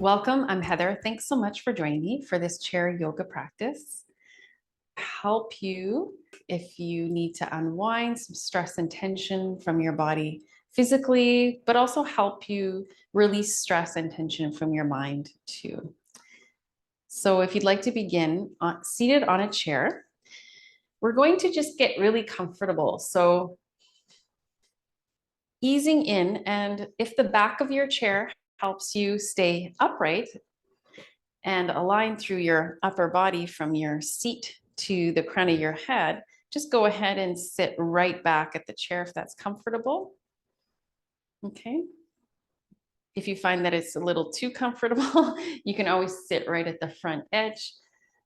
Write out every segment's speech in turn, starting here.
Welcome, I'm Heather. Thanks so much for joining me for this chair yoga practice. Help you if you need to unwind some stress and tension from your body physically, but also help you release stress and tension from your mind too. So if you'd like to begin seated on a chair, we're going to just get really comfortable. So easing in, and if the back of your chair helps you stay upright and align through your upper body from your seat to the crown of your head, just go ahead and sit right back at the chair if that's comfortable. Okay. If you find that it's a little too comfortable, you can always sit right at the front edge,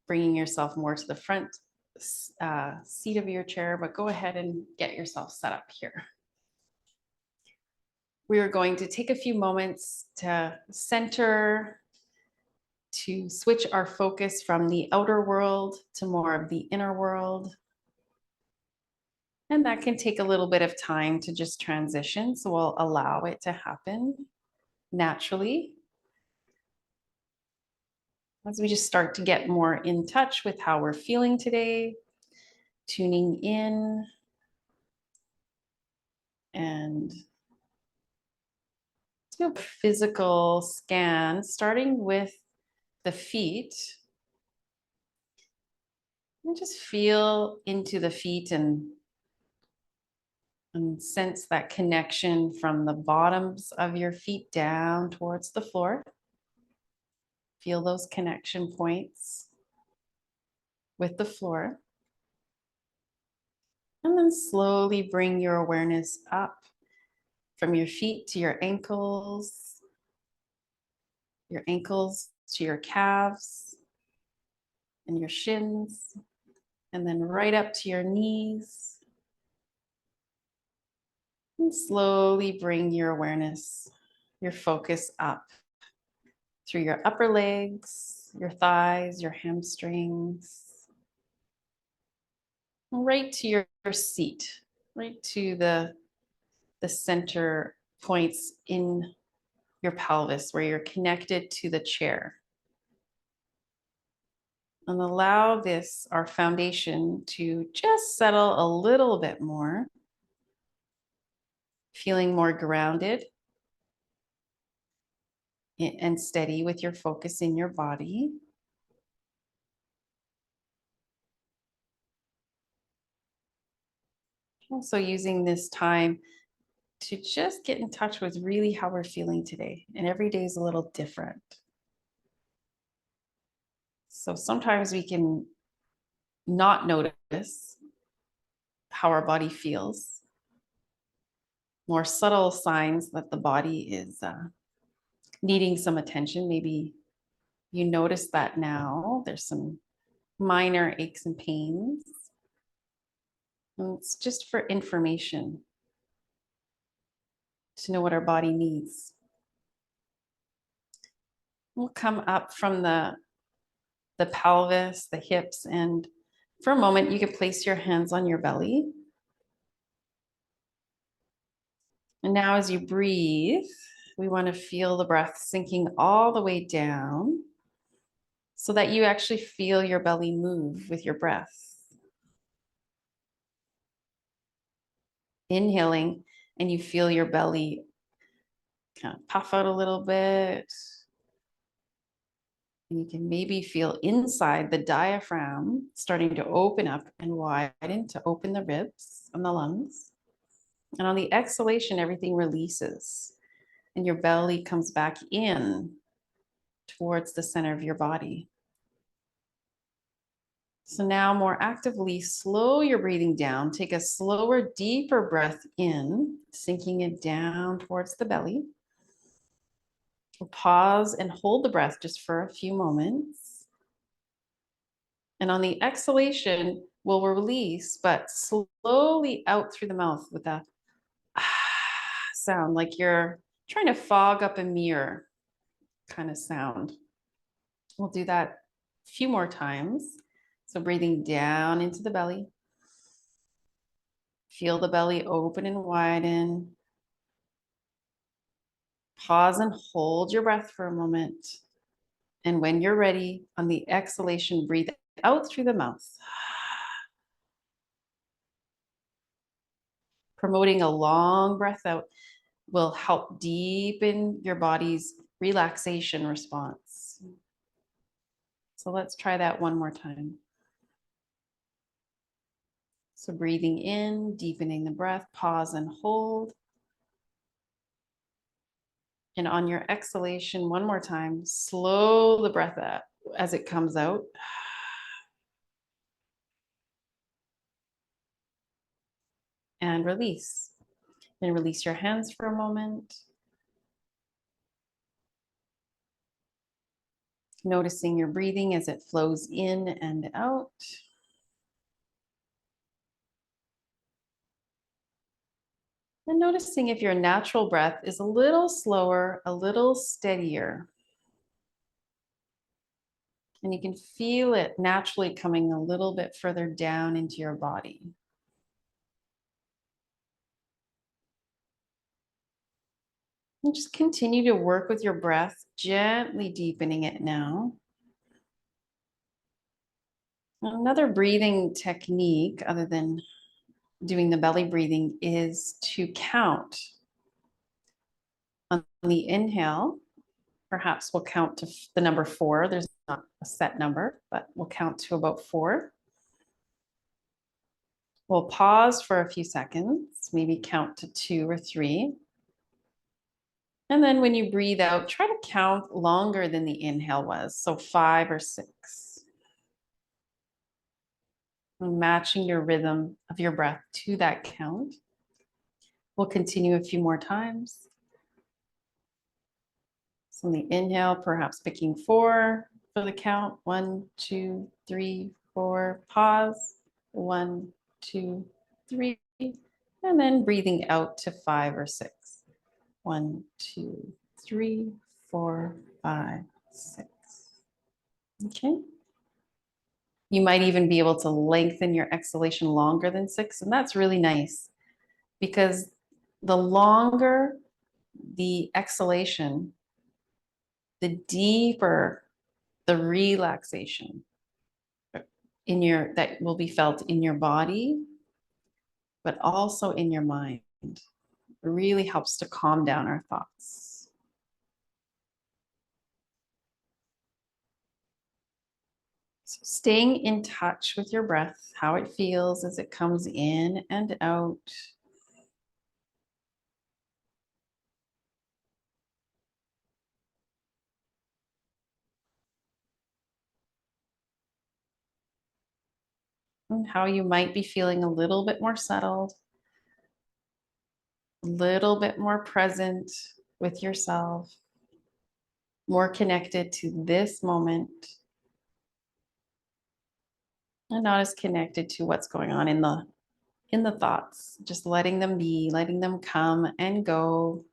bringing yourself more to the front seat of your chair, but go ahead and get yourself set up here. We are going to take a few moments to center, to switch our focus from the outer world to more of the inner world. And that can take a little bit of time to just transition. So we'll allow it to happen naturally as we just start to get more in touch with how we're feeling today, tuning in and do a physical scan, starting with the feet. And just feel into the feet and sense that connection from the bottoms of your feet down towards the floor. Feel those connection points with the floor. And then slowly bring your awareness up from your feet to your ankles to your calves and your shins, and then right up to your knees. And slowly bring your awareness, your focus up through your upper legs, your thighs, your hamstrings, right to your seat, right to the center points in your pelvis where you're connected to the chair. And allow this, our foundation, to just settle a little bit more, feeling more grounded and steady with your focus in your body. Also using this time to just get in touch with really how we're feeling today. And every day is a little different. So sometimes we can not notice how our body feels. More subtle signs that the body is needing some attention. Maybe you notice that now. There's some minor aches and pains. And it's just for information to know what our body needs. We'll come up from the pelvis, the hips, and for a moment, you can place your hands on your belly. And now as you breathe, we want to feel the breath sinking all the way down so that you actually feel your belly move with your breath. Inhaling, and you feel your belly kind of puff out a little bit. And you can maybe feel inside the diaphragm starting to open up and widen to open the ribs and the lungs. And on the exhalation, everything releases and your belly comes back in towards the center of your body. So now more actively slow your breathing down. Take a slower, deeper breath in, sinking it down towards the belly. We'll pause and hold the breath just for a few moments. And on the exhalation, we'll release, but slowly out through the mouth with a sound, like you're trying to fog up a mirror kind of sound. We'll do that a few more times. So breathing down into the belly. Feel the belly open and widen. Pause and hold your breath for a moment. And when you're ready, on the exhalation, breathe out through the mouth. Promoting a long breath out will help deepen your body's relaxation response. So let's try that one more time. So breathing in, deepening the breath, pause and hold. And on your exhalation, one more time, slow the breath out as it comes out. And release. And release your hands for a moment. Noticing your breathing as it flows in and out. And noticing if your natural breath is a little slower, a little steadier. And you can feel it naturally coming a little bit further down into your body. And just continue to work with your breath, gently deepening it now. Another breathing technique, other than doing the belly breathing, is to count. On the inhale, perhaps we'll count to the number 4. There's not a set number, but we'll count to about 4. We'll pause for a few seconds, maybe count to 2 or 3. And then when you breathe out, try to count longer than the inhale was. So 5 or 6. Matching your rhythm of your breath to that count. We'll continue a few more times. So on the inhale, perhaps picking 4 for the count. 1, 2, 3, 4. Pause. 1, 2, 3. And then breathing out to 5 or 6. 1, 2, 3, 4, 5, 6. Okay. You might even be able to lengthen your exhalation longer than 6. And that's really nice because the longer the exhalation, the deeper the relaxation that will be felt in your body, but also in your mind. It really helps to calm down our thoughts. So staying in touch with your breath, how it feels as it comes in and out. And how you might be feeling a little bit more settled, a little bit more present with yourself, more connected to this moment, and not as connected to what's going on in the thoughts, just letting them be, letting them come and go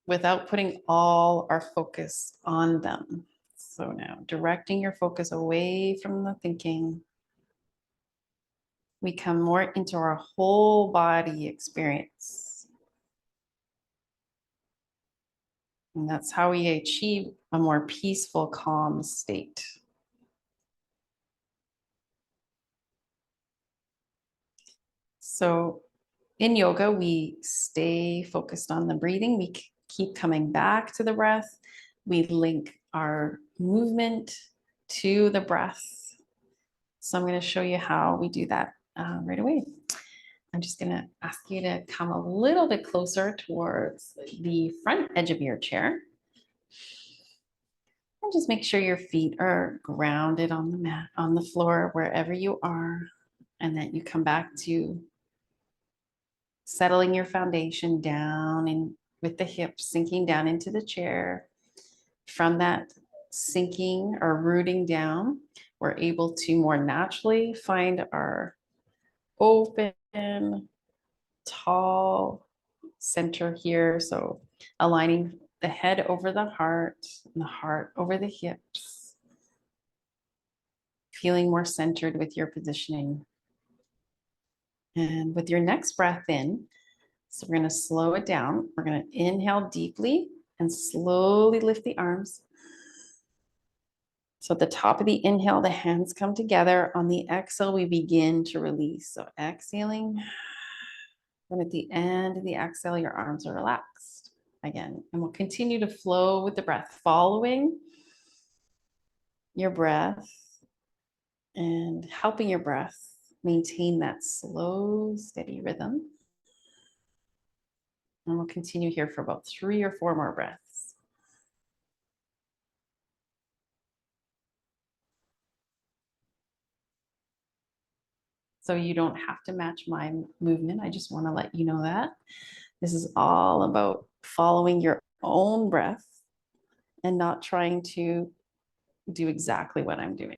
without putting all our focus on them. So now directing your focus away from the thinking, we come more into our whole body experience. And that's how we achieve a more peaceful, calm state. So in yoga, we stay focused on the breathing. We keep coming back to the breath. We link our movement to the breath. So I'm going to show you how we do that right away. I'm just going to ask you to come a little bit closer towards the front edge of your chair. And just make sure your feet are grounded on the mat, on the floor, wherever you are, and that you come back to settling your foundation down and with the hips sinking down into the chair. From that sinking or rooting down, we're able to more naturally find our open, tall center here. So aligning the head over the heart and the heart over the hips, feeling more centered with your positioning. And with your next breath in, so we're going to slow it down. We're going to inhale deeply And slowly lift the arms. So at the top of the inhale, the hands come together. On the exhale, we begin to release. So exhaling. And at the end of the exhale, your arms are relaxed again. And we'll continue to flow with the breath, following your breath and helping your breath maintain that slow, steady rhythm. And we'll continue here for about 3 or 4 more breaths. So you don't have to match my movement. I just want to let you know that. This is all about following your own breath and not trying to do exactly what I'm doing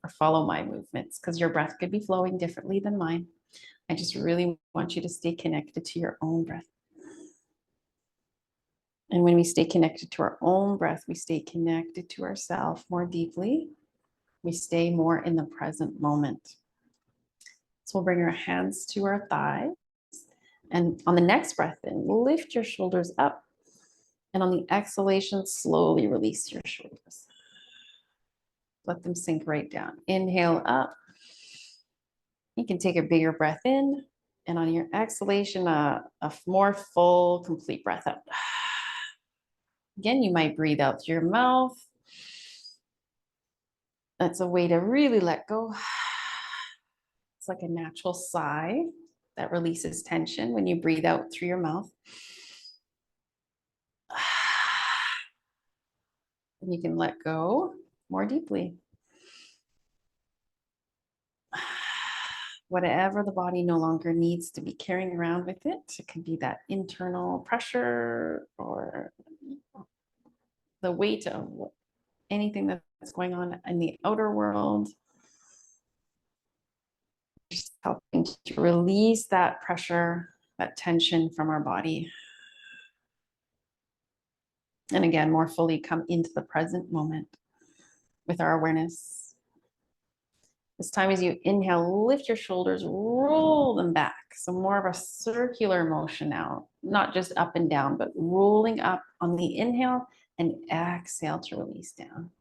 or follow my movements, because your breath could be flowing differently than mine. I just really want you to stay connected to your own breath. And when we stay connected to our own breath, we stay connected to ourselves more deeply. We stay more in the present moment. So we'll bring our hands to our thighs. And on the next breath in, lift your shoulders up. And on the exhalation, slowly release your shoulders. Let them sink right down. Inhale up. You can take a bigger breath in. And on your exhalation, a more full, complete breath out. Again, you might breathe out through your mouth. That's a way to really let go. It's like a natural sigh that releases tension when you breathe out through your mouth. And you can let go more deeply. Whatever the body no longer needs to be carrying around with it. It could be that internal pressure or the weight of anything that's going on in the outer world. Just helping to release that pressure, that tension from our body. And again, more fully come into the present moment with our awareness. This time as you inhale, lift your shoulders, roll them back. So more of a circular motion now, not just up and down, but rolling up on the inhale and exhale to release down.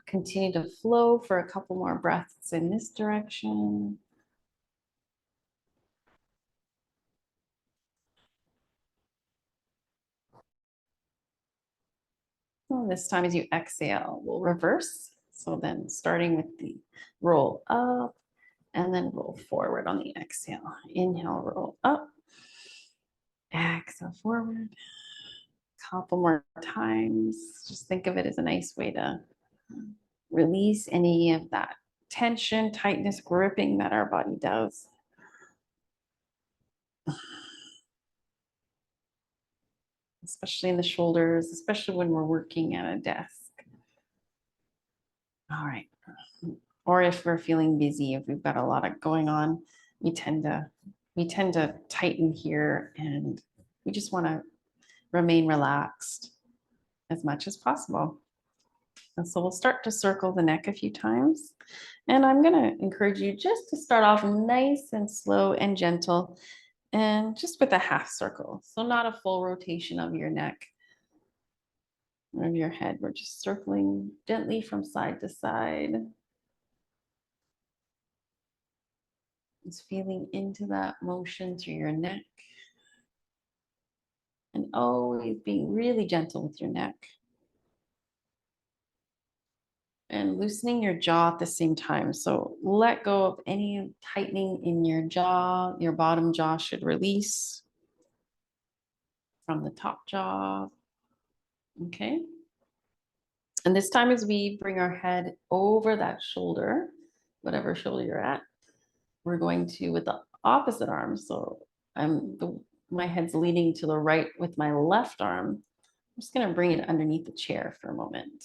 Continue to flow for a couple more breaths in this direction. Well, this time as you exhale, we'll reverse. So then starting with the roll up and then roll forward on the exhale. Inhale, roll up. Exhale forward. Couple more times. Just think of it as a nice way to release any of that tension, tightness, gripping that our body does. Especially in the shoulders, especially when we're working at a desk. All right. Or if we're feeling busy, if we've got a lot of going on, we tend to tighten here, and we just want to remain relaxed as much as possible. And so we'll start to circle the neck a few times. And I'm going to encourage you just to start off nice and slow and gentle, and just with a half circle. So not a full rotation of your neck or of your head. We're just circling gently from side to side. Just feeling into that motion through your neck. And always being really gentle with your neck. And loosening your jaw at the same time. So let go of any tightening in your jaw. Your bottom jaw should release from the top jaw. Okay. And this time as we bring our head over that shoulder, whatever shoulder you're at, we're going to, with the opposite arm. So my head's leaning to the right with my left arm. I'm just going to bring it underneath the chair for a moment.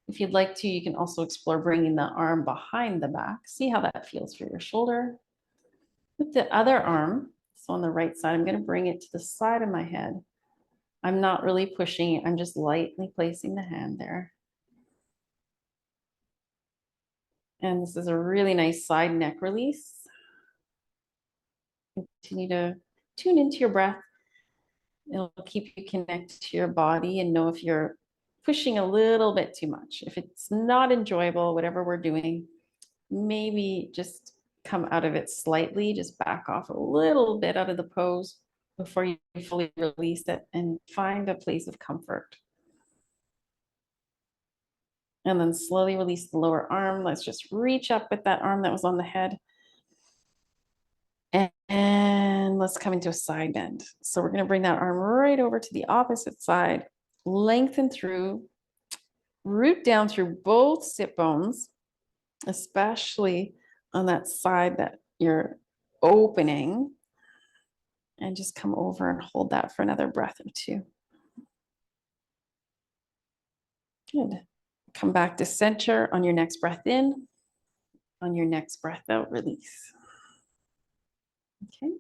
If you'd like to, you can also explore bringing the arm behind the back. See how that feels for your shoulder. With the other arm, so on the right side, I'm going to bring it to the side of my head. I'm not really pushing it. I'm just lightly placing the hand there. And this is a really nice side neck release. Continue to tune into your breath It'll keep you connected to your body and know if you're pushing a little bit too much. If it's not enjoyable, whatever we're doing, maybe just come out of it slightly, just back off a little bit out of the pose before you fully release it and find a place of comfort. And then slowly release the lower arm. Let's just reach up with that arm that was on the head. And let's come into a side bend. So we're going to bring that arm right over to the opposite side, lengthen through, root down through both sit bones, especially on that side that you're opening, and just come over and hold that for another breath or two. Good. Come back to center on your next breath in. On your next breath out, release. Okay.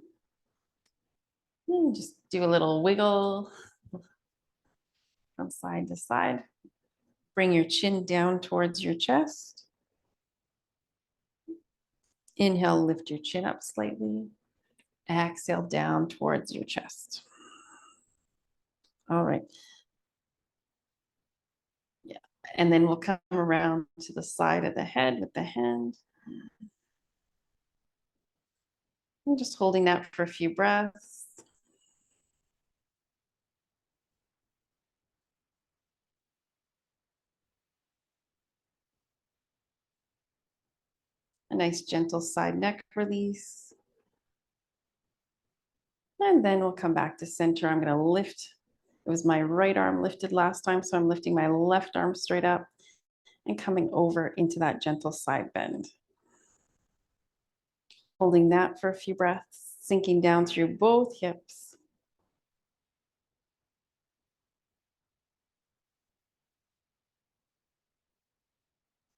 And just do a little wiggle from side to side. Bring your chin down towards your chest. Inhale, lift your chin up slightly. Exhale down towards your chest. All right. Yeah. And then we'll come around to the side of the head with the hand. And just holding that for a few breaths. A nice gentle side neck release. And then we'll come back to center. I'm going to lift. It was my right arm lifted last time, so I'm lifting my left arm straight up and coming over into that gentle side bend. Holding that for a few breaths, sinking down through both hips.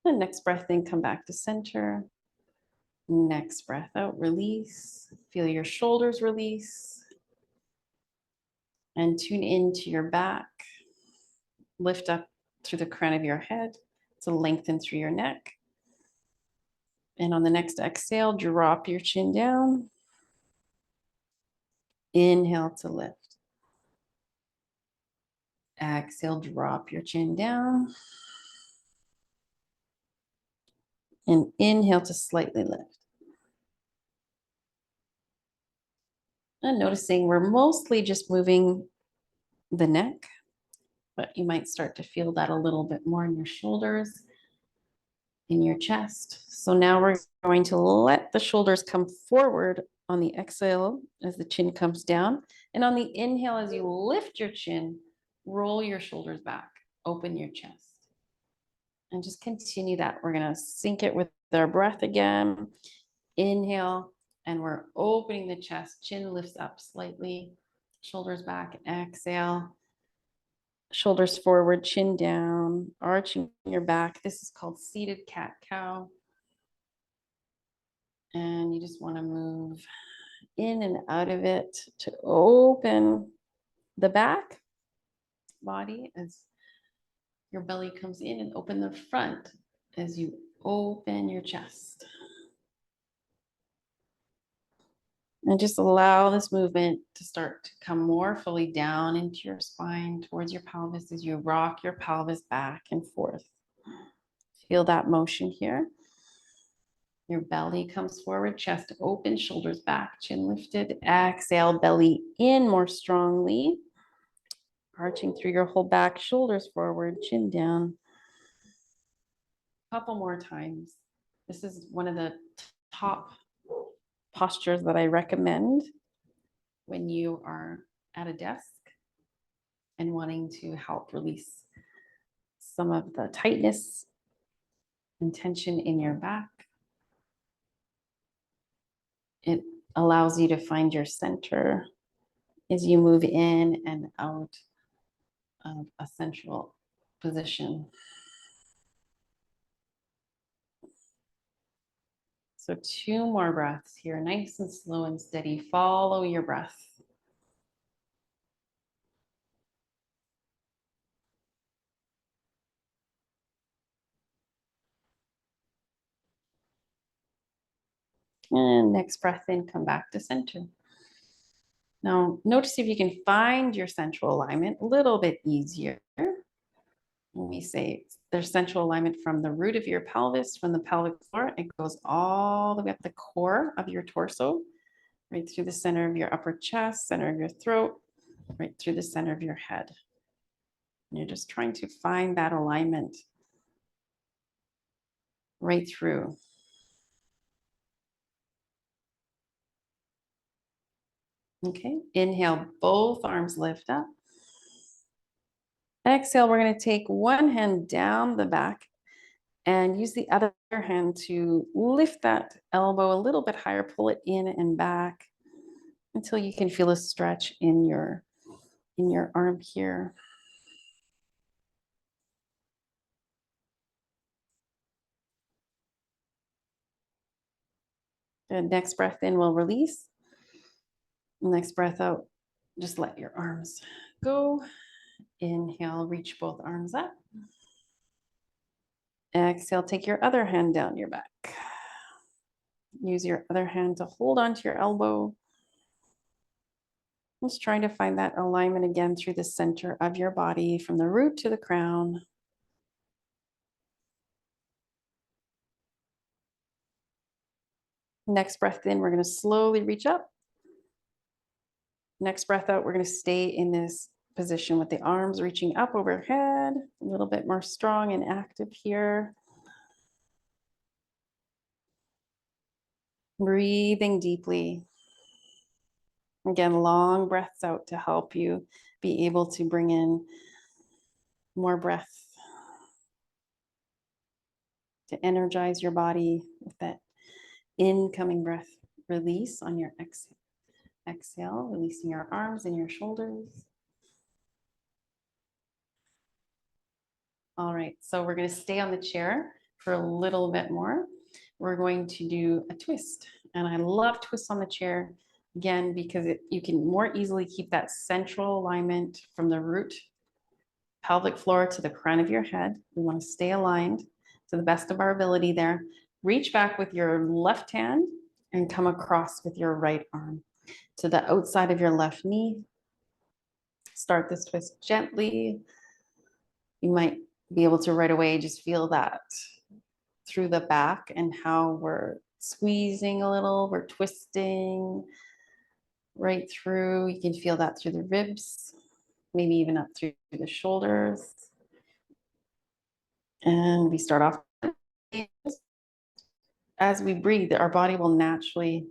The next breath in, come back to center. Next breath out, release. Feel your shoulders release. And tune into your back. Lift up through the crown of your head to lengthen through your neck. And on the next exhale, drop your chin down. Inhale to lift. Exhale, drop your chin down. And inhale to slightly lift. And noticing we're mostly just moving the neck, but you might start to feel that a little bit more in your shoulders, in your chest. So now we're going to let the shoulders come forward on the exhale as the chin comes down. And on the inhale, as you lift your chin, roll your shoulders back, open your chest. And just continue that. We're going to sync it with our breath again. Inhale, and we're opening the chest. Chin lifts up slightly, shoulders back. Exhale, shoulders forward, chin down, arching your back. This is called seated cat-cow. And you just want to move in and out of it to open the back body as your belly comes in, and open the front as you open your chest. And just allow this movement to start to come more fully down into your spine, towards your pelvis as you rock your pelvis back and forth. Feel that motion here. Your belly comes forward, chest open, shoulders back, chin lifted. Exhale, belly in more strongly. Arching through your whole back, shoulders forward, chin down. A couple more times. This is one of the top postures that I recommend when you are at a desk and wanting to help release some of the tightness and tension in your back. It allows you to find your center as you move in and out of a central position. So 2 more breaths here, nice and slow and steady. Follow your breath. And next breath in, come back to center. Now, notice if you can find your central alignment a little bit easier. When we say there's central alignment from the root of your pelvis, from the pelvic floor, it goes all the way up the core of your torso, right through the center of your upper chest, center of your throat, right through the center of your head. And you're just trying to find that alignment right through. Okay, inhale, both arms lift up. Exhale, we're going to take one hand down the back and use the other hand to lift that elbow a little bit higher, pull it in and back until you can feel a stretch in your arm here. The next breath in will release. Next breath out, just let your arms go. Inhale, reach both arms up. Exhale, take your other hand down your back. Use your other hand to hold onto your elbow. Just trying to find that alignment again through the center of your body, from the root to the crown. Next breath in, we're going to slowly reach up. Next breath out, we're going to stay in this position with the arms reaching up overhead, a little bit more strong and active here. Breathing deeply. Again, long breaths out to help you be able to bring in more breath, to energize your body with that incoming breath. Release on your exhale. Exhale, releasing your arms and your shoulders. All right, so we're going to stay on the chair for a little bit more. We're going to do a twist. And I love twists on the chair, again, because you can more easily keep that central alignment from the root, pelvic floor to the crown of your head. We want to stay aligned to the best of our ability there. Reach back with your left hand and come across with your right arm to the outside of your left knee. Start this twist gently. You might be able to right away just feel that through the back and how we're squeezing a little, we're twisting right through. You can feel that through the ribs, maybe even up through the shoulders. And we start off. As we breathe, our body will naturally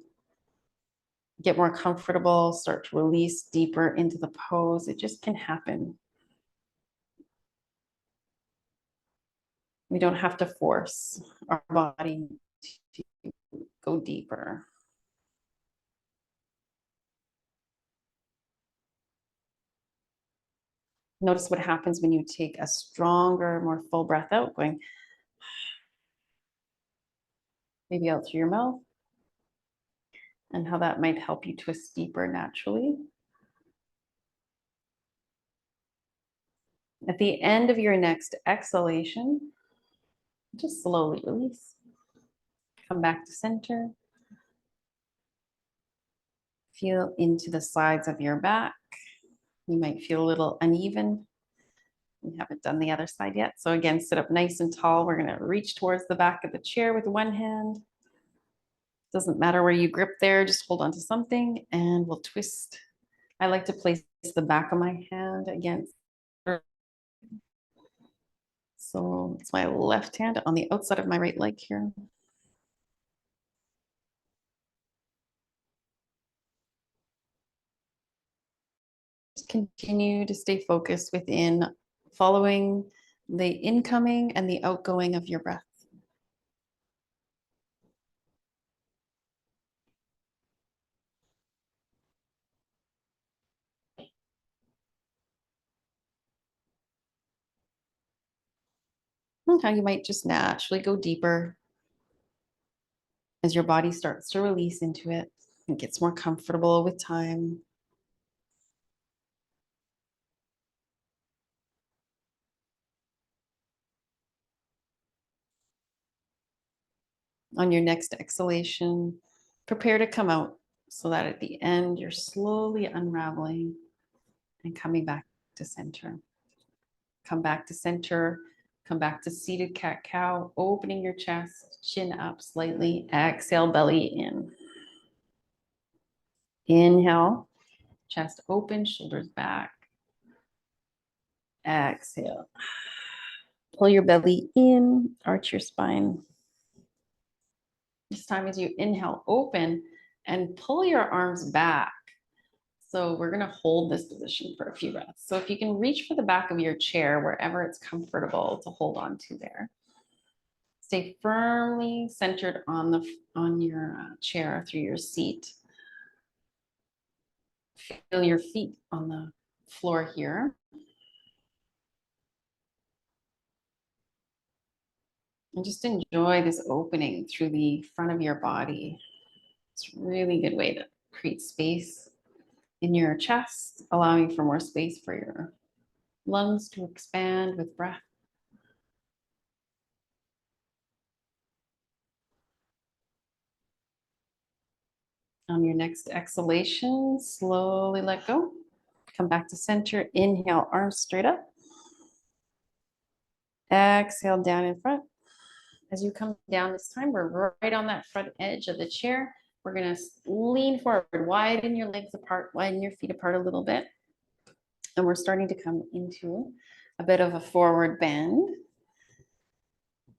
get more comfortable, start to release deeper into the pose. It just can happen. We don't have to force our body to go deeper. Notice what happens when you take a stronger, more full breath out, going maybe out through your mouth, and how that might help you twist deeper naturally. At the end of your next exhalation, just slowly release. Come back to center. Feel into the sides of your back. You might feel a little uneven. We haven't done the other side yet. So again, sit up nice and tall. We're going to reach towards the back of the chair with one hand. Doesn't matter where you grip there, just hold on to something and we'll twist. I like to place the back of my hand against. So it's my left hand on the outside of my right leg here. Just continue to stay focused within following the incoming and the outgoing of your breath. And how you might just naturally go deeper as your body starts to release into it and gets more comfortable with time. On your next exhalation, prepare to come out. so that at the end, you're slowly unraveling and coming back to center. Come back to center, come back to seated cat-cow, opening your chest, chin up slightly, exhale, belly in. Inhale, chest open, shoulders back. Exhale. Pull your belly in, arch your spine. This time as you inhale, open and pull your arms back. So we're gonna hold this position for a few breaths. So if you can reach for the back of your chair, wherever it's comfortable to hold on to there. Stay firmly centered on your chair through your seat. Feel your feet on the floor here. And just enjoy this opening through the front of your body. It's a really good way to create space in your chest, allowing for more space for your lungs to expand with breath. On your next exhalation, slowly let go. Come back to center. Inhale, arms straight up. Exhale, down in front. As you come down this time, we're right on that front edge of the chair. We're going to lean forward, widen your legs apart, widen your feet apart a little bit. And we're starting to come into a bit of a forward bend.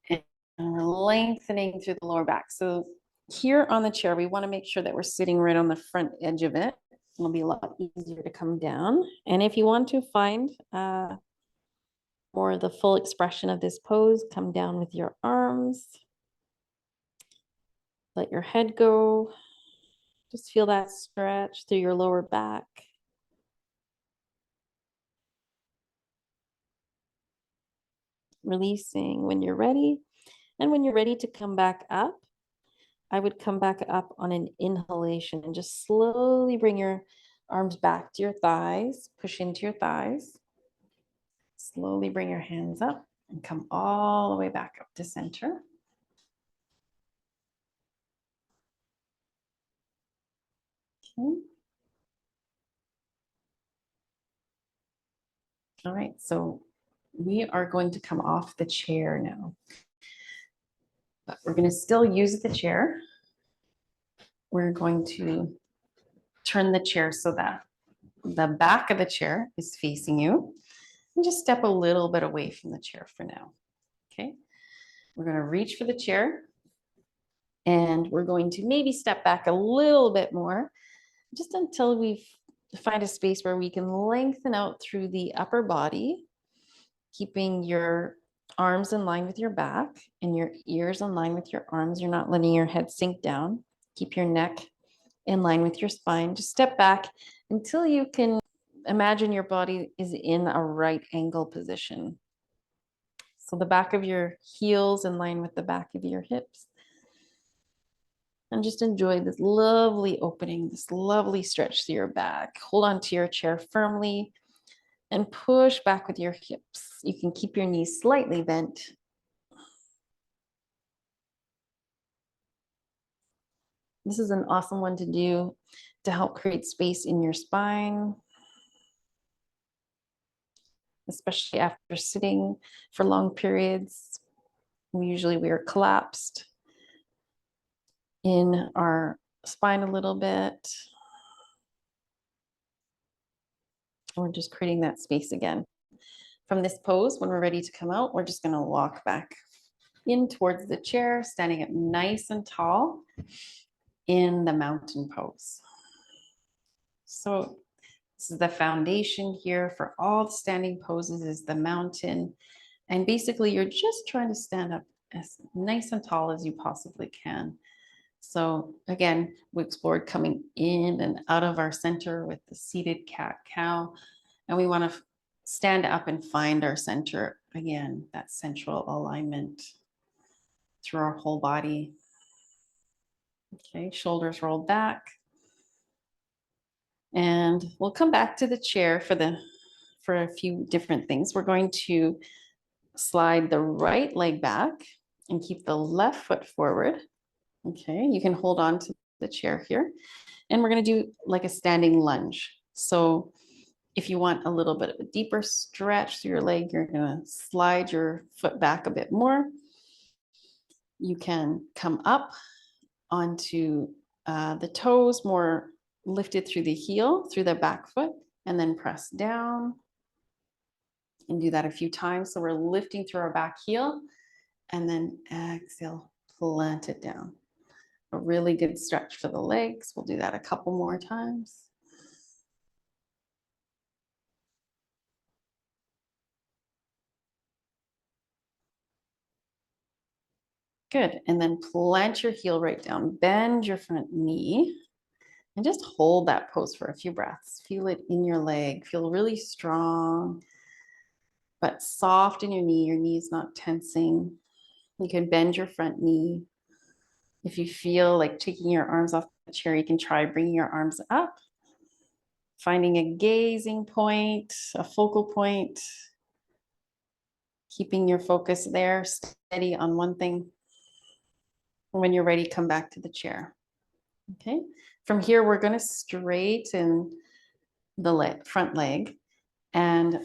And we're lengthening through the lower back. So here on the chair, we want to make sure that we're sitting right on the front edge of it. It'll be a lot easier to come down. And if you want to find more the full expression of this pose, come down with your arms. Let your head go. Just feel that stretch through your lower back. Releasing when you're ready. And when you're ready to come back up, I would come back up on an inhalation and just slowly bring your arms back to your thighs. Push into your thighs. Slowly bring your hands up and come all the way back up to center. Okay. All right, so we are going to come off the chair now. But we're going to still use the chair. We're going to turn the chair so that the back of the chair is facing you. And just step a little bit away from the chair for now. Okay. We're going to reach for the chair. And we're going to maybe step back a little bit more, just until we find a space where we can lengthen out through the upper body, keeping your arms in line with your back and your ears in line with your arms. You're not letting your head sink down. Keep your neck in line with your spine. Just step back until you can imagine your body is in a right angle position. So the back of your heels in line with the back of your hips. And just enjoy this lovely opening, this lovely stretch through your back. Hold on to your chair firmly and push back with your hips. You can keep your knees slightly bent. This is an awesome one to do to help create space in your spine, especially after sitting for long periods. We are collapsed in our spine a little bit. We're just creating that space again. From this pose, when we're ready to come out, we're just going to walk back in towards the chair, standing up nice and tall in the mountain pose. So this is the foundation here for all the standing poses, is the mountain. And basically you're just trying to stand up as nice and tall as you possibly can. So again, we explored coming in and out of our center with the seated cat-cow. And we want to stand up and find our center again, that central alignment through our whole body. Okay, shoulders rolled back. And we'll come back to the chair for a few different things. We're going to slide the right leg back and keep the left foot forward. Okay, you can hold on to the chair here. And we're going to do like a standing lunge. So if you want a little bit of a deeper stretch through your leg, you're going to slide your foot back a bit more. You can come up onto the toes, more lifted through the heel, through the back foot, and then press down. And do that a few times. So we're lifting through our back heel and then exhale, plant it down. A really good stretch for the legs. We'll do that a couple more times. Good. And then plant your heel right down, bend your front knee, and just hold that pose for a few breaths. Feel it in your leg. Feel really strong, but soft in your knee. Your knee's not tensing. You can bend your front knee. If you feel like taking your arms off the chair, you can try bringing your arms up, finding a gazing point, a focal point, keeping your focus there, steady on one thing. When you're ready, come back to the chair. Okay. From here, we're going to straighten the front leg. And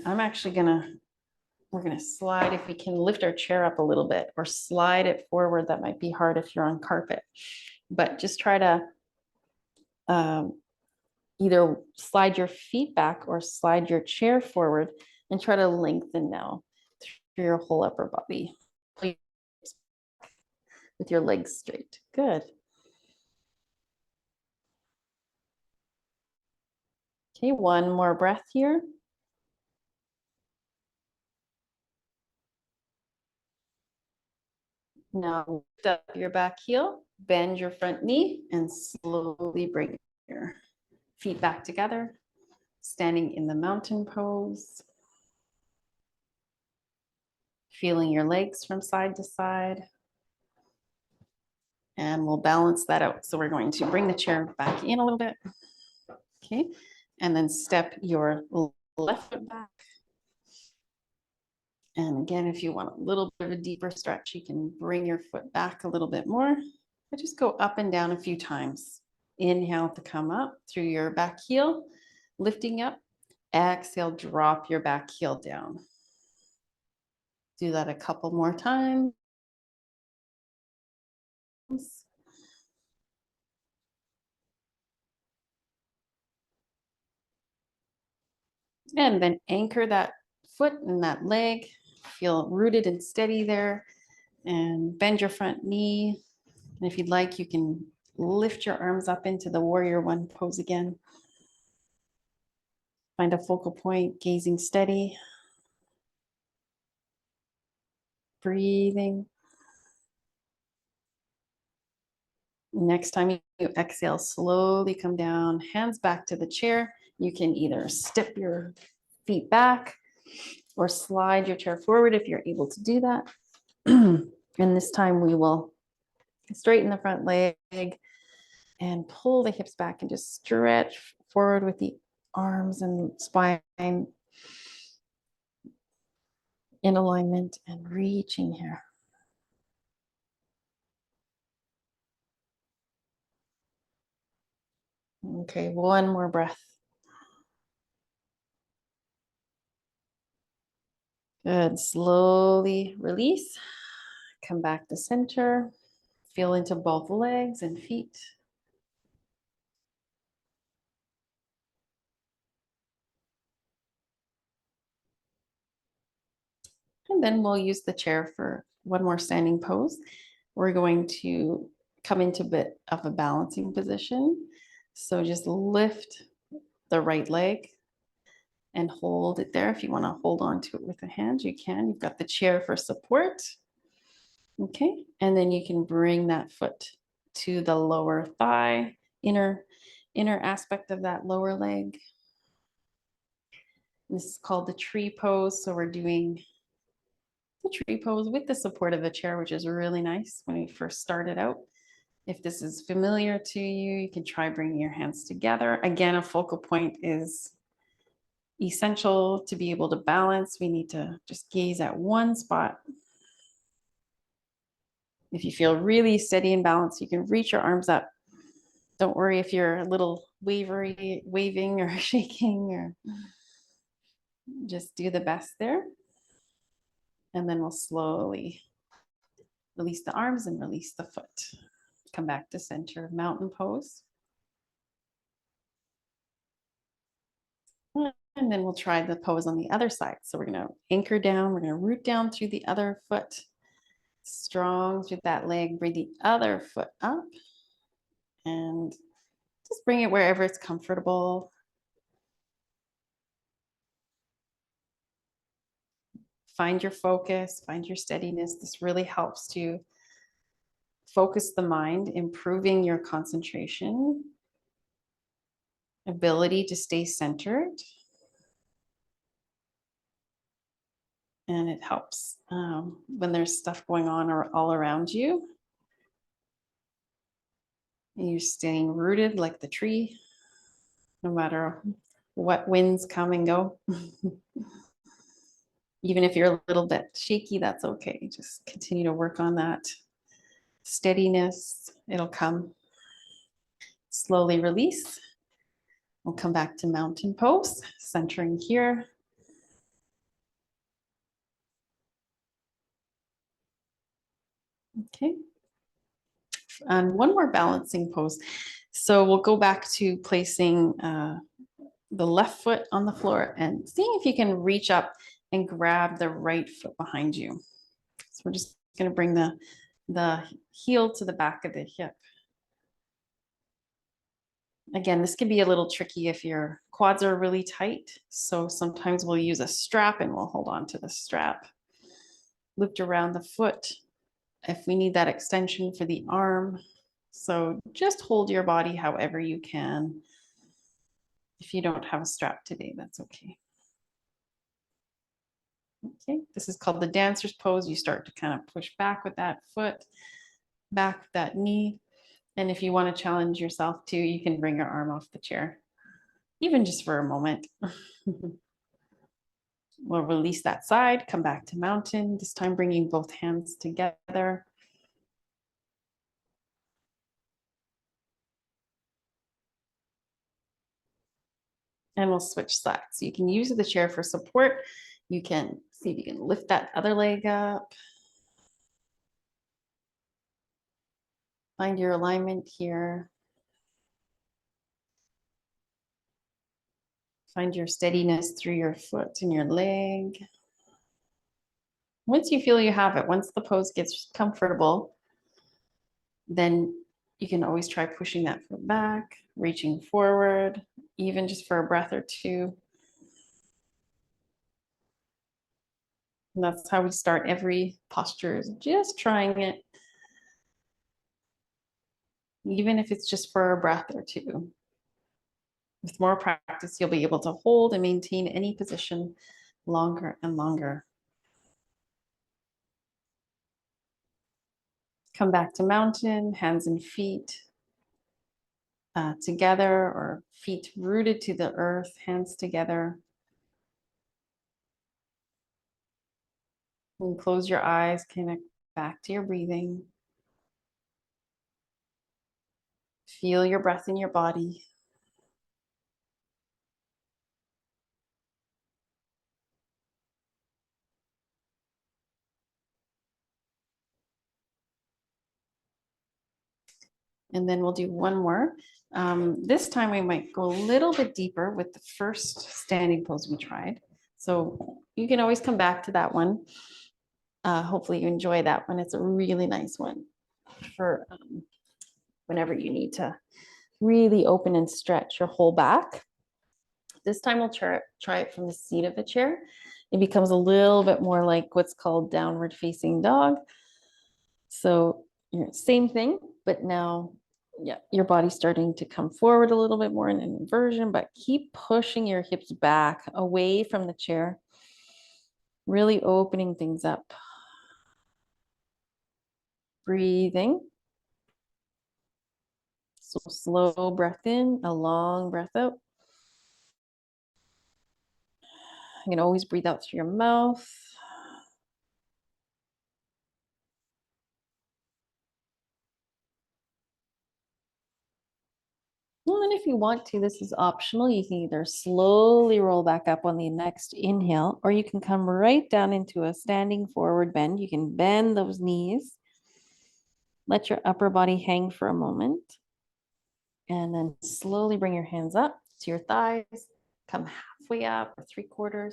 we're going to slide, if we can lift our chair up a little bit or slide it forward. That might be hard if you're on carpet, but just try to either slide your feet back or slide your chair forward and try to lengthen now through your whole upper body with your legs straight. Good. Okay, one more breath here. Now lift up your back heel, bend your front knee, and slowly bring your feet back together, standing in the mountain pose. Feeling your legs from side to side. And we'll balance that out. So we're going to bring the chair back in a little bit. Okay, and then step your left foot back. And again, if you want a little bit of a deeper stretch, you can bring your foot back a little bit more. But just go up and down a few times. Inhale to come up through your back heel, lifting up. Exhale, drop your back heel down. Do that a couple more times. And then anchor that foot and that leg. Feel rooted and steady there. And bend your front knee. And if you'd like, you can lift your arms up into the warrior one pose again. Find a focal point, gazing steady. Breathing. Next time you exhale, slowly come down, hands back to the chair. You can either step your feet back or slide your chair forward if you're able to do that. And this time we will straighten the front leg and pull the hips back and just stretch forward with the arms and spine in alignment and reaching here. Okay, one more breath. Good. Slowly release. Come back to center. Feel into both legs and feet. And then we'll use the chair for one more standing pose. We're going to come into a bit of a balancing position. So just lift the right leg and hold it there. If you want to hold on to it with a hand, you can. You've got the chair for support. Okay, and then you can bring that foot to the lower thigh, inner aspect of that lower leg. This is called the tree pose. So we're doing the tree pose with the support of a chair, which is really nice when we first started out. If this is familiar to you, you can try bringing your hands together. Again, a focal point is essential to be able to balance. We need to just gaze at one spot. If you feel really steady and balanced, you can reach your arms up Don't worry if you're a little waving or shaking, or just do the best there. And then we'll slowly release the arms and release the foot. Come back to center, mountain pose. And then we'll try the pose on the other side. So we're going to anchor down. We're going to root down through the other foot. Strong through that leg. Bring the other foot up. And just bring it wherever it's comfortable. Find your focus. Find your steadiness. This really helps to focus the mind, improving your concentration, ability to stay centered. And it helps when there's stuff going on or all around you. And you're staying rooted like the tree, no matter what winds come and go. Even if you're a little bit shaky, that's okay. Just continue to work on that steadiness. It'll come. Slowly release. We'll come back to mountain pose, centering here. Okay. And one more balancing pose. So we'll go back to placing the left foot on the floor and seeing if you can reach up and grab the right foot behind you. So we're just going to bring the heel to the back of the hip. Again, this can be a little tricky if your quads are really tight. So sometimes we'll use a strap and we'll hold on to the strap. Looped around the foot if we need that extension for the arm. So just hold your body however you can. If you don't have a strap today, that's okay. Okay, this is called the dancer's pose. You start to kind of push back with that foot, back with that knee. And if you want to challenge yourself too, you can bring your arm off the chair, even just for a moment. We'll release that side, come back to mountain, this time bringing both hands together. And we'll switch sides. So you can use the chair for support. You can see if you can lift that other leg up. Find your alignment here. Find your steadiness through your foot and your leg. Once you feel you have it, once the pose gets comfortable, then you can always try pushing that foot back, reaching forward, even just for a breath or two. And that's how we start every posture, is just trying it, even if it's just for a breath or two. With more practice, you'll be able to hold and maintain any position longer and longer. Come back to mountain, hands and feet together, or feet rooted to the earth, hands together. And close your eyes, connect back to your breathing. Feel your breath in your body. And then we'll do one more. This time we might go a little bit deeper with the first standing pose we tried. So you can always come back to that one. Hopefully you enjoy that one. It's a really nice one for whenever you need to really open and stretch your whole back. This time we'll try it from the seat of the chair. It becomes a little bit more like what's called downward facing dog. So same thing, but now your body's starting to come forward a little bit more in an inversion, but keep pushing your hips back away from the chair, really opening things up. Breathing. So slow breath in, a long breath out. You can always breathe out through your mouth. And if you want to, this is optional. You can either slowly roll back up on the next inhale, or you can come right down into a standing forward bend. You can bend those knees. Let your upper body hang for a moment. And then slowly bring your hands up to your thighs. Come halfway up or 3/4.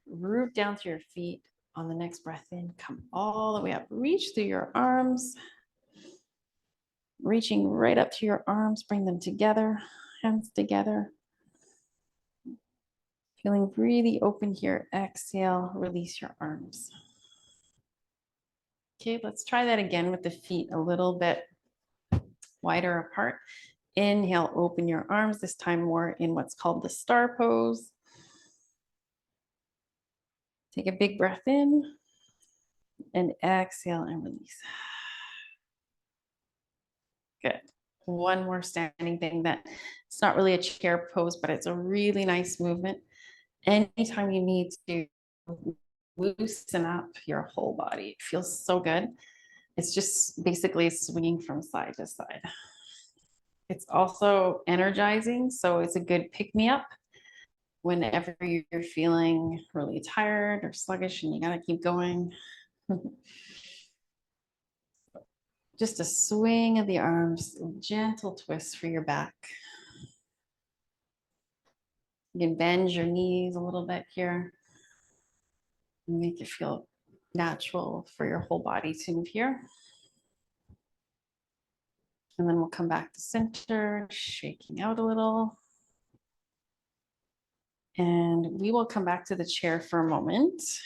Root down through your feet. On the next breath in, come all the way up. Reach through your arms. Reaching right up to your arms, bring them together, hands together. Feeling really open here. Exhale, release your arms. Okay, let's try that again with the feet a little bit wider apart. Inhale, open your arms, this time more in what's called the star pose. Take a big breath in and exhale and release. Good. One more standing thing that it's not really a chair pose, but it's a really nice movement. Anytime you need to loosen up your whole body, it feels so good. It's just basically swinging from side to side. It's also energizing, so it's a good pick-me-up whenever you're feeling really tired or sluggish and you gotta keep going. Just a swing of the arms, a gentle twist for your back. You can bend your knees a little bit here and make it feel natural for your whole body to move here. And then we'll come back to center, shaking out a little. And we will come back to the chair for a moment. So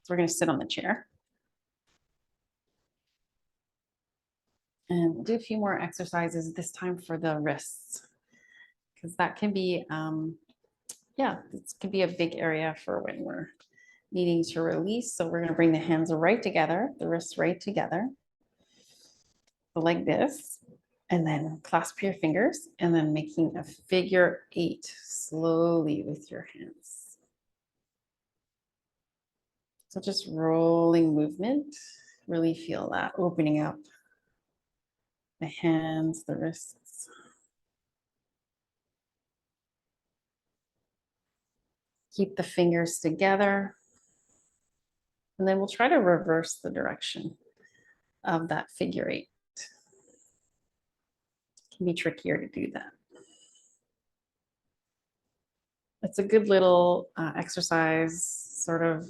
we're going to sit on the chair. And we'll do a few more exercises this time for the wrists, because that can be, this can be a big area for when we're needing to release. So we're going to bring the hands right together, the wrists right together, like this, and then clasp your fingers, and then making a figure 8 slowly with your hands. So just rolling movement, really feel that opening up the hands, the wrists. Keep the fingers together. And then we'll try to reverse the direction of that figure 8. It can be trickier to do that. It's a good little exercise, sort of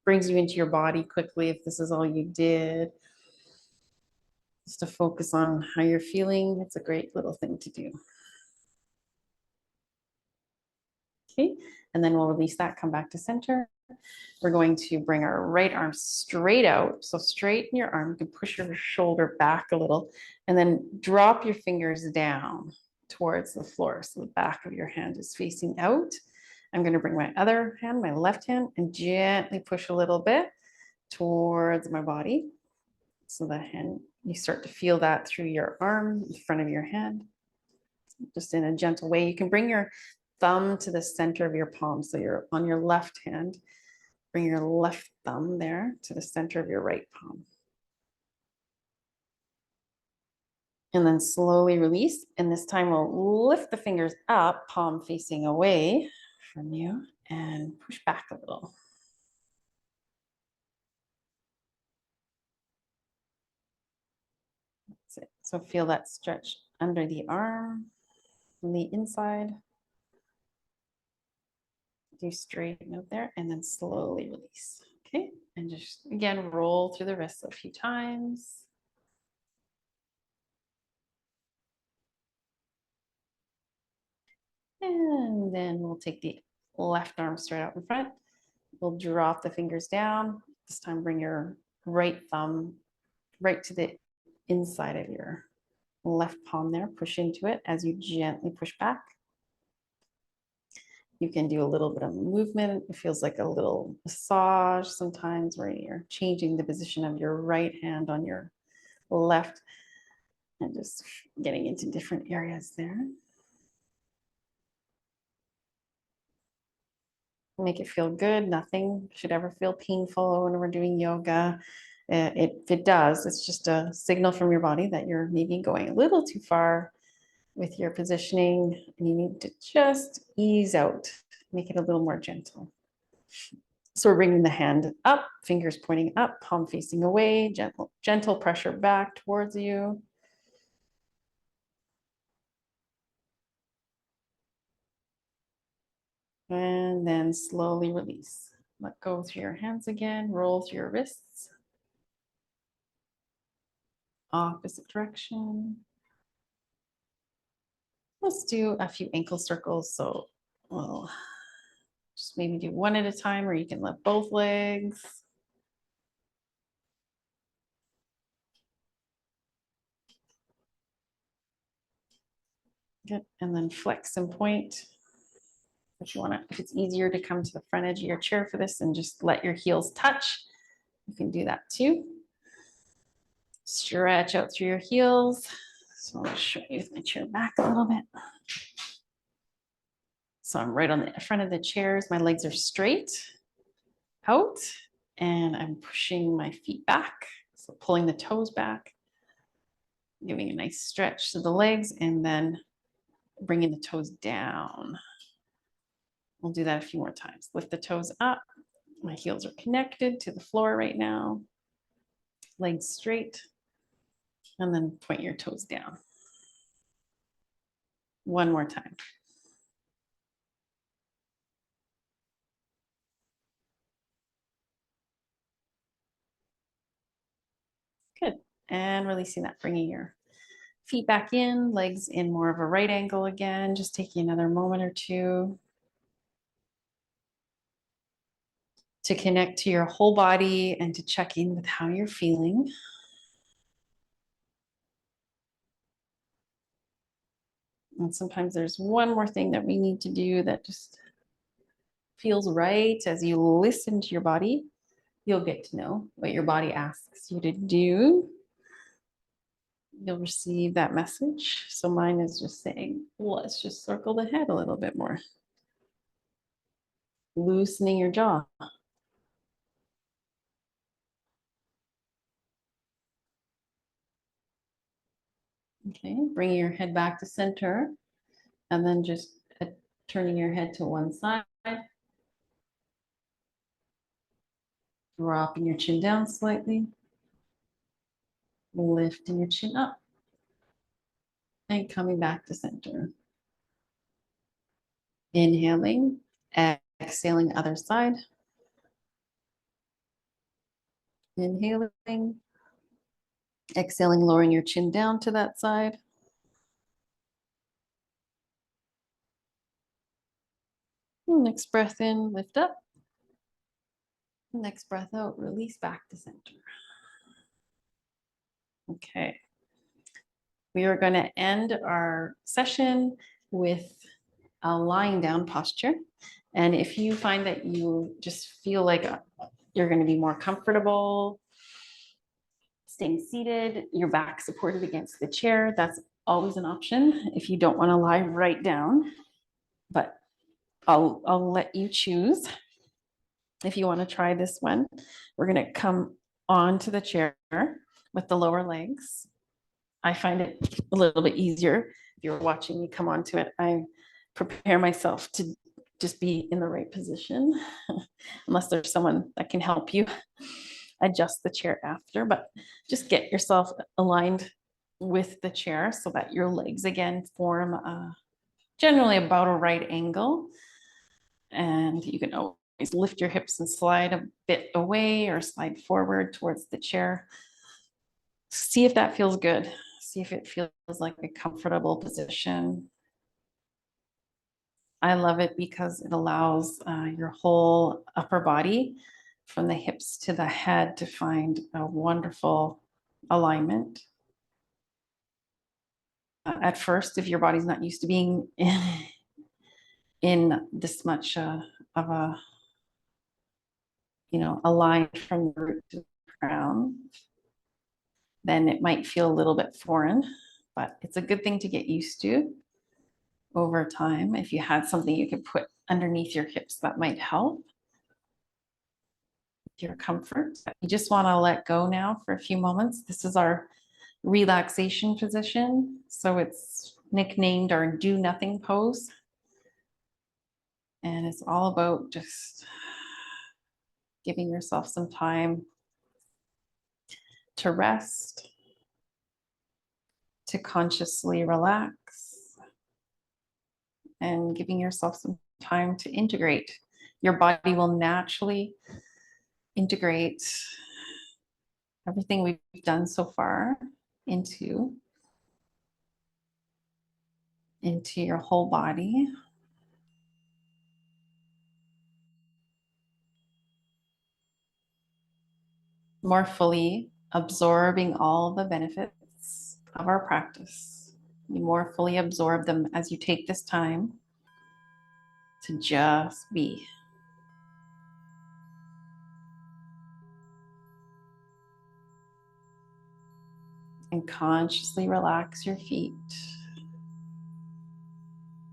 brings you into your body quickly if this is all you did. Just to focus on how you're feeling. It's a great little thing to do. Okay, and then we'll release that, come back to center. We're going to bring our right arm straight out. So straighten your arm, you can push your shoulder back a little, and then drop your fingers down towards the floor. So the back of your hand is facing out. I'm going to bring my other hand, my left hand, and gently push a little bit towards my body. So the hand, you start to feel that through your arm, in front of your hand, just in a gentle way. You can bring your thumb to the center of your palm. So you're on your left hand, bring your left thumb there to the center of your right palm. And then slowly release. And this time we'll lift the fingers up, palm facing away from you, and push back a little. That's it. So feel that stretch under the arm, from the inside. Do straighten out there and then slowly release. Okay, and just again roll through the wrists a few times. And then we'll take the left arm straight out in front. We'll drop the fingers down. This time bring your right thumb right to the inside of your left palm there. Push into it as you gently push back. You can do a little bit of movement. It feels like a little massage sometimes where you're changing the position of your right hand on your left and just getting into different areas there. Make it feel good. Nothing should ever feel painful when we're doing yoga. If it does, it's just a signal from your body that you're maybe going a little too far with your positioning, and you need to just ease out, make it a little more gentle. So we're bringing the hand up, fingers pointing up, palm facing away, gentle pressure back towards you. And then slowly release. Let go through your hands again, roll through your wrists. Opposite direction. Let's do a few ankle circles. So we'll just maybe do one at a time, or you can lift both legs. Good. And then flex and point. If you want to, if it's easier to come to the front edge of your chair for this and just let your heels touch, you can do that too. Stretch out through your heels. So I'll show you with my chair back a little bit. So I'm right on the front of the chairs. My legs are straight out and I'm pushing my feet back. So pulling the toes back, giving a nice stretch to the legs, and then bringing the toes down. We'll do that a few more times. Lift the toes up. My heels are connected to the floor right now. Legs straight. And then point your toes down. One more time. Good. And releasing that, bringing your feet back in, legs in more of a right angle again. Just taking another moment or two to connect to your whole body and to check in with how you're feeling. And sometimes there's one more thing that we need to do that just feels right. As you listen to your body, you'll get to know what your body asks you to do. You'll receive that message. So mine is just saying, let's just circle the head a little bit more. Loosening your jaw. Okay, bringing your head back to center, and then just turning your head to one side. Dropping your chin down slightly. Lifting your chin up. And coming back to center. Inhaling, exhaling other side. Inhaling, exhaling, lowering your chin down to that side. Next breath in, lift up. Next breath out, release back to center. Okay. We are going to end our session with a lying down posture. And if you find that you just feel like you're going to be more comfortable staying seated, your back supported against the chair, that's always an option if you don't want to lie right down. But I'll let you choose if you want to try this one. We're going to come onto the chair with the lower legs. I find it a little bit easier. If you're watching me come onto it, I prepare myself to just be in the right position, unless there's someone that can help you adjust the chair after. But just get yourself aligned with the chair so that your legs again form generally about a right angle. And you can always lift your hips and slide a bit away or slide forward towards the chair. See if that feels good. See if it feels like a comfortable position. I love it because it allows your whole upper body from the hips to the head to find a wonderful alignment. At first, if your body's not used to being in this much of a, aligned from the root to the crown, then it might feel a little bit foreign, but it's a good thing to get used to over time. If you had something you could put underneath your hips, that might help. your comfort. You just want to let go now for a few moments. This is our relaxation position. So it's nicknamed our do nothing pose. And it's all about just giving yourself some time to rest, to consciously relax, and giving yourself some time to integrate. Your body will naturally integrate everything we've done so far into your whole body. More fully absorbing all the benefits of our practice. You more fully absorb them as you take this time to just be. And consciously relax your feet.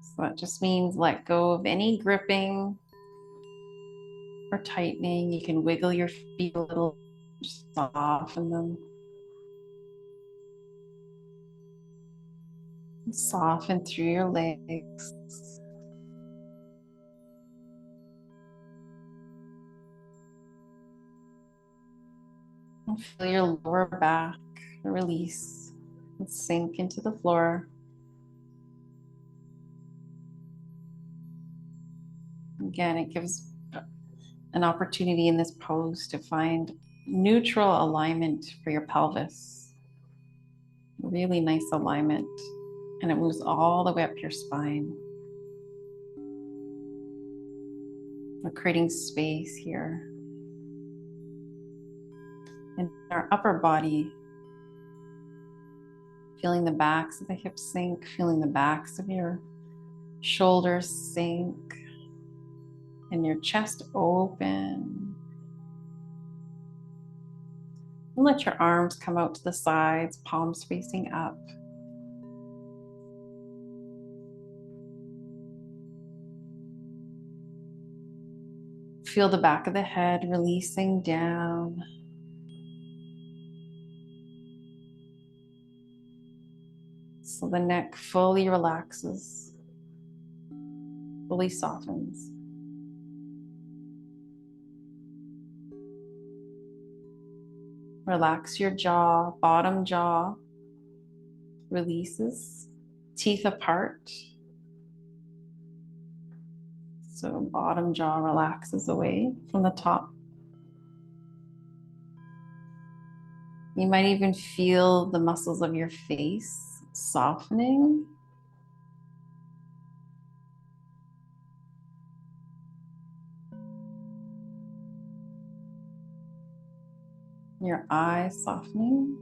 So that just means let go of any gripping or tightening. You can wiggle your feet a little, just soften them. Soften through your legs. And feel your lower back release and sink into the floor. Again, it gives an opportunity in this pose to find neutral alignment for your pelvis. Really nice alignment. And it moves all the way up your spine. We're creating space here. In our upper body, feeling the backs of the hips sink, feeling the backs of your shoulders sink, and your chest open. And let your arms come out to the sides, palms facing up. Feel the back of the head releasing down. So the neck fully relaxes, fully softens. Relax your jaw, bottom jaw releases, teeth apart. So bottom jaw relaxes away from the top. You might even feel the muscles of your face softening. Your eyes softening.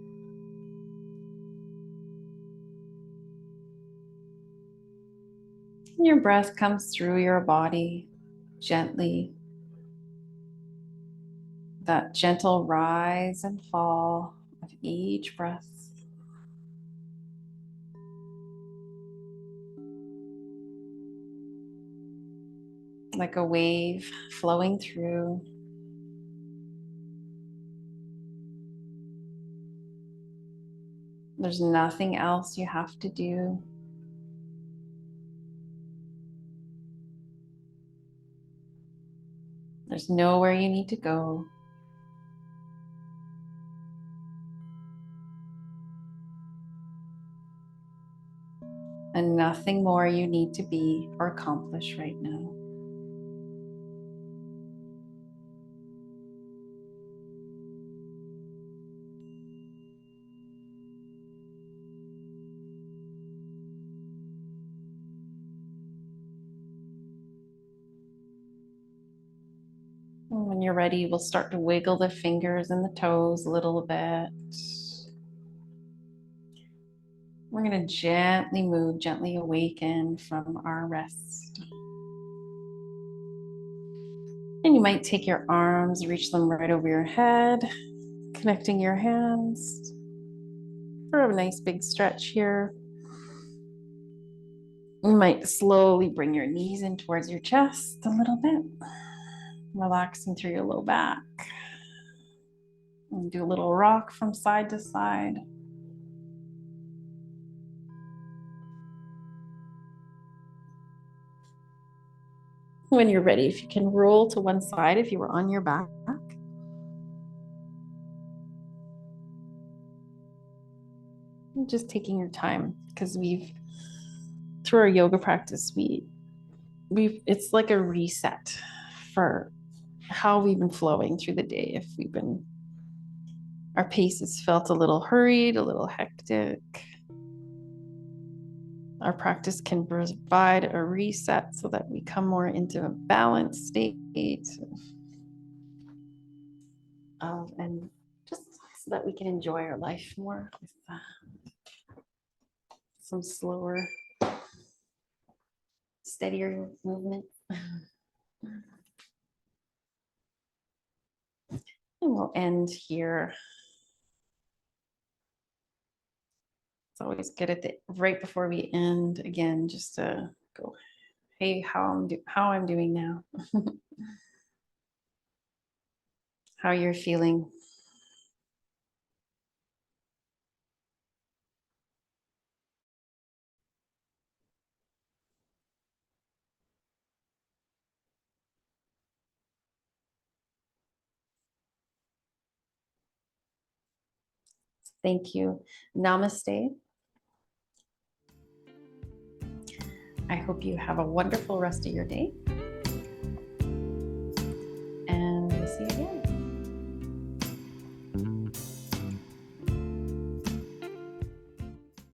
And your breath comes through your body gently. That gentle rise and fall of each breath. Like a wave flowing through. There's nothing else you have to do. There's nowhere you need to go. And nothing more you need to be or accomplish right now. And when you're ready, we'll start to wiggle the fingers and the toes a little bit. We're going to gently move, gently awaken from our rest. And you might take your arms, reach them right over your head, connecting your hands for a nice big stretch here. You might slowly bring your knees in towards your chest a little bit, relaxing through your low back. And do a little rock from side to side. When you're ready, if you can roll to one side if you were on your back. Just taking your time, because through our yoga practice, it's like a reset for how we've been flowing through the day. If our pace has felt a little hurried, a little hectic, our practice can provide a reset so that we come more into a balanced state and just so that we can enjoy our life more with some slower, steadier movement. And we'll end here. It's always good right before we end again, just to go, hey, how I'm doing now. How you're feeling. Thank you. Namaste. I hope you have a wonderful rest of your day. And we'll see you again.